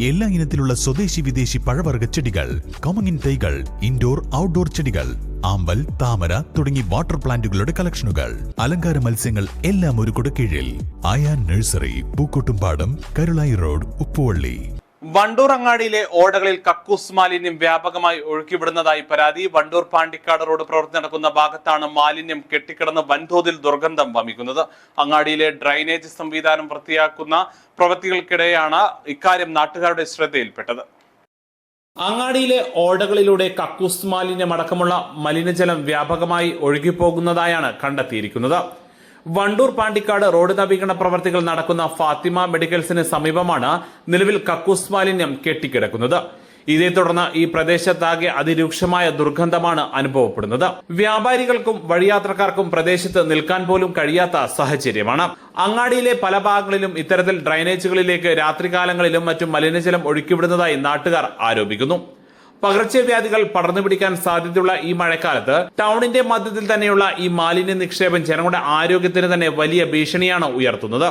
എല്ലാ ഇനത്തിലുള്ള സ്വദേശി വിദേശി പഴവർഗ്ഗ ചെടികൾ, കമുങ്ങിൻ തൈകൾ, ഇൻഡോർ ഔട്ട്ഡോർ ചെടികൾ, ആമ്പൽ, താമര തുടങ്ങി വാട്ടർ പ്ലാന്റുകളുടെ കളക്ഷനുകൾ, അലങ്കാര മത്സ്യങ്ങൾ എല്ലാം ഒരു കുടക്കീഴിൽ. ആയാൻ നഴ്സറി, പൂക്കോട്ടുംപാടം, കരുളായി റോഡ്, ഉപ്പുവള്ളി. വണ്ടൂർ അങ്ങാടിയിലെ ഓടകളിൽ കക്കൂസ് മാലിന്യം വ്യാപകമായി ഒഴുക്കിവിടുന്നതായി പരാതി. വണ്ടൂർ പാണ്ടിക്കാട് റോഡ് പ്രവൃത്തി നടക്കുന്ന ഭാഗത്താണ് മാലിന്യം കെട്ടിക്കിടന്ന് വൻതോതിൽ ദുർഗന്ധം വമിക്കുന്നത്. അങ്ങാടിയിലെ ഡ്രൈനേജ് സംവിധാനം വൃത്തിയാക്കുന്ന പ്രവൃത്തികൾക്കിടെയാണ് ഇക്കാര്യം നാട്ടുകാരുടെ ശ്രദ്ധയിൽപ്പെട്ടത്. അങ്ങാടിയിലെ ഓടകളിലൂടെ കക്കൂസ് മാലിന്യം അടക്കമുള്ള മലിനജലം വ്യാപകമായി ഒഴുകിപ്പോകുന്നതായാണ് കണ്ടെത്തിയിരിക്കുന്നത്. വണ്ടൂർ പാണ്ടിക്കാട് റോഡ് നവീകരണ പ്രവർത്തികൾ നടക്കുന്ന ഫാത്തിമ മെഡിക്കൽസിന് സമീപമാണ് നിലവിൽ കക്കൂസ് മാലിന്യം കെട്ടിക്കിടക്കുന്നത്. ഇതേ തുടർന്ന് ഈ പ്രദേശത്താകെ അതിരൂക്ഷമായ ദുർഗന്ധമാണ് അനുഭവപ്പെടുന്നത്. വ്യാപാരികൾക്കും വഴിയാത്രക്കാർക്കും പ്രദേശത്ത് നിൽക്കാൻ പോലും കഴിയാത്ത സാഹചര്യമാണ്. അങ്ങാടിയിലെ പല ഭാഗങ്ങളിലും ഇത്തരത്തിൽ ഡ്രൈനേജുകളിലേക്ക് രാത്രികാലങ്ങളിലും മറ്റും മലിനജലം ഒഴുക്കിവിടുന്നതായി നാട്ടുകാർ ആരോപിക്കുന്നു. പകർച്ചവ്യാധികൾ പടർന്നു പിടിക്കാൻ സാധ്യതയുള്ള ഈ മഴക്കാലത്ത് ടൗണിന്റെ മധ്യത്തിൽ തന്നെയുള്ള ഈ മാലിന്യ നിക്ഷേപം ജനങ്ങളുടെ ആരോഗ്യത്തിന് തന്നെ വലിയ ഭീഷണിയാണ് ഉയർത്തുന്നത്.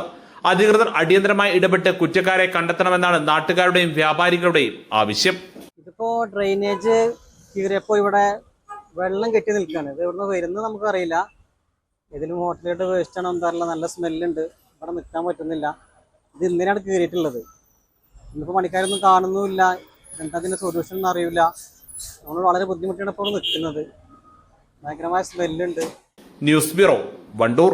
അധികൃതർ അടിയന്തരമായി ഇടപെട്ട് കുറ്റക്കാരെ കണ്ടെത്തണമെന്നാണ് നാട്ടുകാരുടെയും വ്യാപാരികളുടെയും ആവശ്യം. ഇതിപ്പോ ഡ്രെയിനേജ് കീറിയപ്പോ ഇവിടെ വെള്ളം കെട്ടി നിൽക്കുകയാണ്. ഇത് ഇവിടുന്ന് വരുന്നത് നമുക്കറിയില്ല. ഇതിലും ഹോട്ടലിലോട്ട് വേസ്റ്റ് ആണോ എന്താറില്ല, നല്ല സ്മെല്ലുണ്ട്, ഇവിടെ നിൽക്കാൻ പറ്റുന്നില്ല. ഇത് ഇന്നലെയാണ് കീറിയിട്ടുള്ളത്. ഇന്നിപ്പോ പണിക്കാരൊന്നും കാണുന്നുമില്ല. എന്താ അതിന്റെ സൊല്യൂഷൻ ഒന്നും അറിയില്ല. നമ്മൾ വളരെ ബുദ്ധിമുട്ടാണ് ഇപ്പോൾ നിൽക്കുന്നത്. ഭയങ്കരമായ സ്മെല്ലുണ്ട്. News bureau, Wandoor.